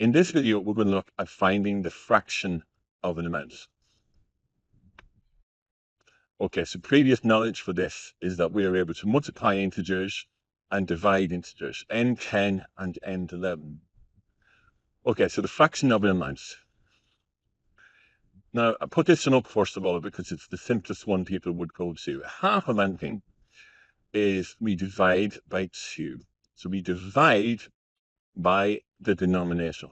In this video, we're going to look at finding the fraction of an amount. Okay, so previous knowledge for this is that we are able to multiply integers and divide integers, n10 and n11. Okay, so the fraction of an amount. Now, I put this one up first of all because it's the simplest one people would go to. Half of anything is we divide by 2. So we divide by the denominator.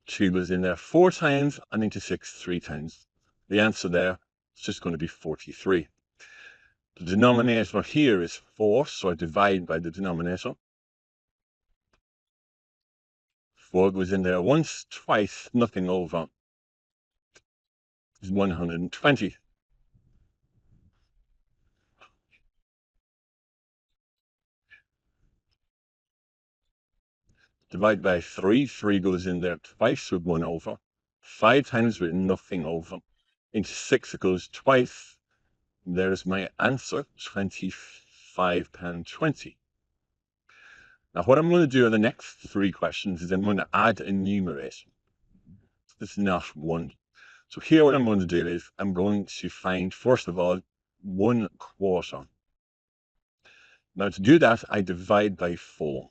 2 goes in there 4 times and into 6 3 times. The answer there is just going to be 43. The denominator here is 4, so I divide by the denominator. 4 goes in there once, twice, nothing over is 120. Divide by 3, 3 goes in there twice with 1 over. 5 times with nothing over. Into 6 it goes twice. There's my answer, £25.20. Now, what I'm going to do in the next 3 questions is I'm going to add a numerator. This is not 1. So here what I'm going to do is I'm going to find, first of all, 1/4. Now, to do that, I divide by 4.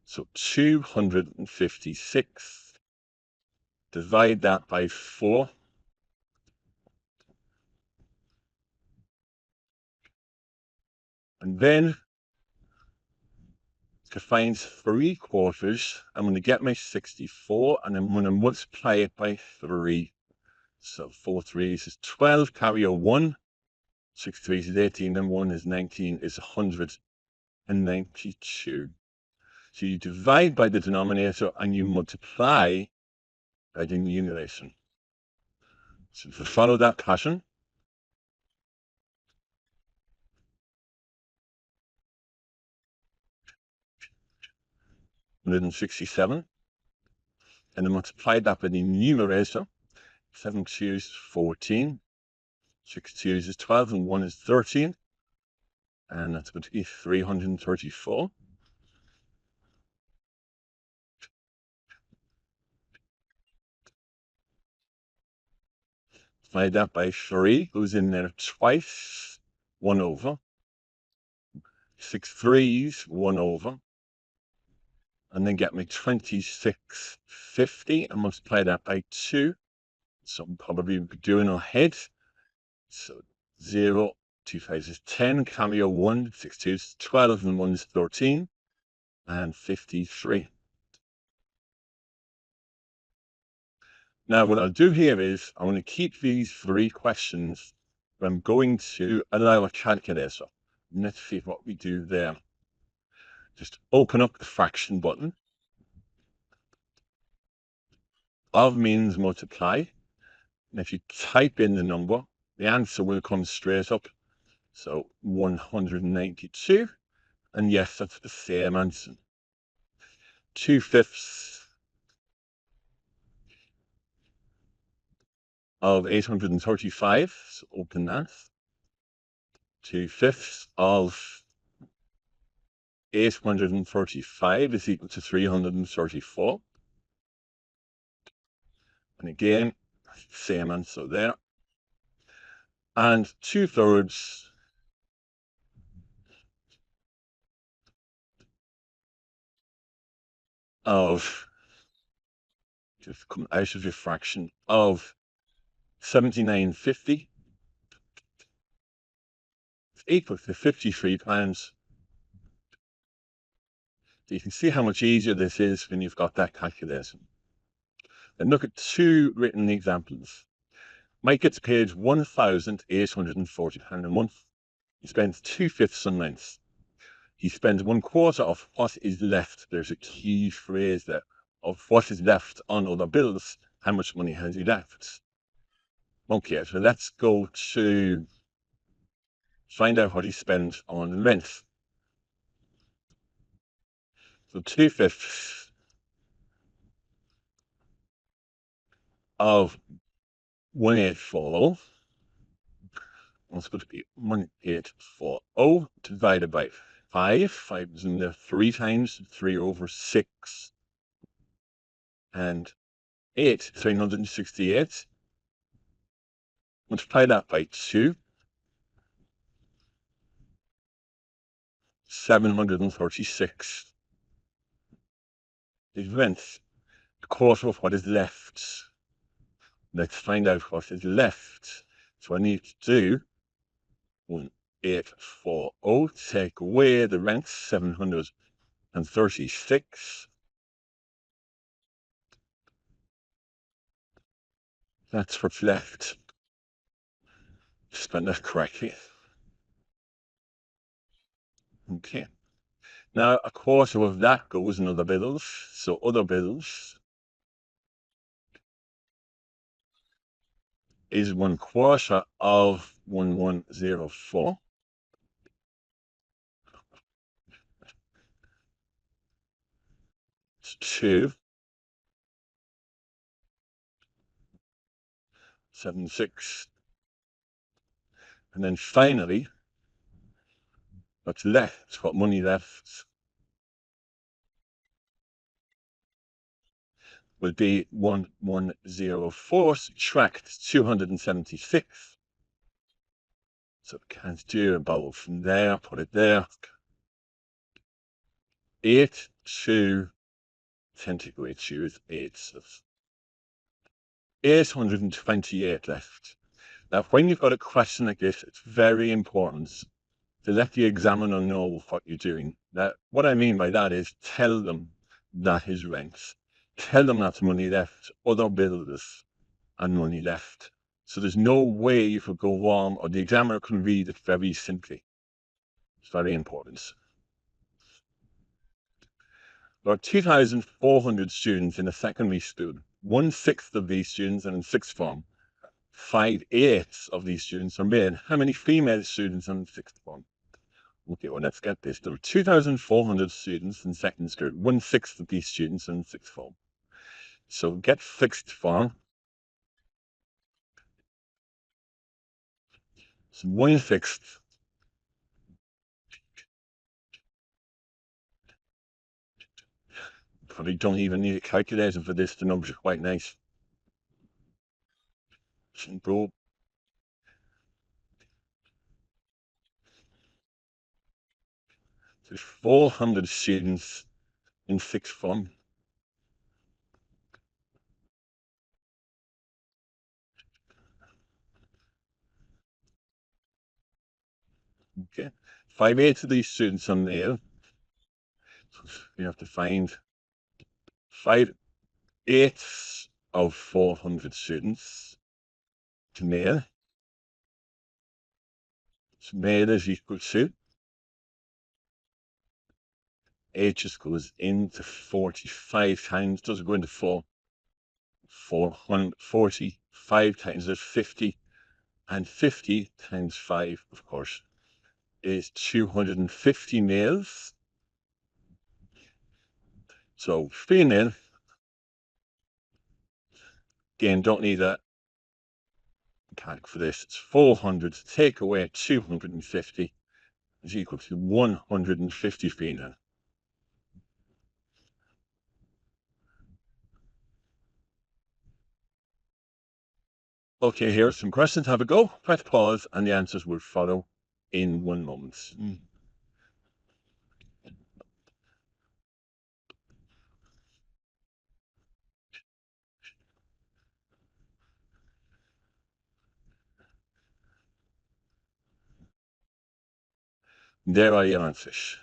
So 256. Divide that by 4. And then to find 3/4, I'm going to get my 64 and I'm going to multiply it by 3. So 4 3s is 12, carry a 1. 6 3s is 18, and 1 is 19, is 192. So you divide by the denominator and you multiply by the numerator. So to follow that pattern, 167, and then multiply that by the numerator. 7 2s is 14, 6 2s is 12, and 1 is 13, and that's going to be 334. Divide that by 3, goes in there twice, 1 over. 6 3s, 1 over. And then get me 2650 and multiply that by 2. So I'm probably doing ahead. So 0, 2 5s is 10, carry a 1, 6 2s is 12, and 1 is 13, and 53. Now, what I'll do here is I want to keep these 3 questions. I'm going to allow a calculator. Let's see what we do there. Just open up the fraction button. Of means multiply. And if you type in the number, the answer will come straight up. So 192. And yes, that's the same answer. 2/5 of 835. So open that. 2/5 of 835 is equal to 334. And again, same answer there. And 2/3 of, just come out of your fraction, of 7950 is equal to 53 pounds. So you can see how much easier this is when you've got that calculation. And look at 2 written examples. Mike gets paid £1,840 a month. He spends 2/5 on rent. He spends 1/4 of what is left. There's a key phrase there, of what is left on other bills. How much money has he left? Okay, so let's go to find out what he spent on rent. So 2/5 of 1,840. Let's go to be 1,840 divided by 5. 5 is in there 3 times, 3 over 6. And 8, 368. Multiply that by 2. 736. Events. A quarter of what is left. Let's find out what is left. So I need to do 1840, take away the rent, 736. That's what's left. Spend that correctly. Okay. Now a quarter of that goes in other bills. So other bills is 1/4 of 1104. It's 276. And then finally, what's left, what money left, will be 1104 subtract 276. So we can't do a bubble from there, put it there. 8, 2, 10 to go 8, 2 is 8. So 828 left. Now, when you've got a question like this, it's very important to let the examiner know what you're doing. Now, what I mean by that is tell them that is rent. Tell them that's money left, other bills, and money left. So there's no way you could go wrong, or the examiner can read it very simply. It's very important. There are 2,400 students in a secondary school. 1/6 of these students are in sixth form. 5/8 of these students are male. How many female students are in sixth form? Okay, well, let's get this. There are 2,400 students in second school. 1/6 of these students are in sixth form. So get sixth form. So 1/6. Probably don't even need a calculator for this. The numbers are quite nice. Simple. There's 400 students in sixth form. Okay. 5/8 of these students are male. So you have to find 5/8 of 400 students to male. So male is equal to 8 just goes into 45 times, doesn't go into 4. 445 times is 50, and 50 times 5, of course, is 250 males. So female, again, don't need a calc for this. It's 400 to take away 250 is equal to 150 female. Okay, here are some questions. Have a go. Press pause, and the answers will follow in one moment. There are your answers.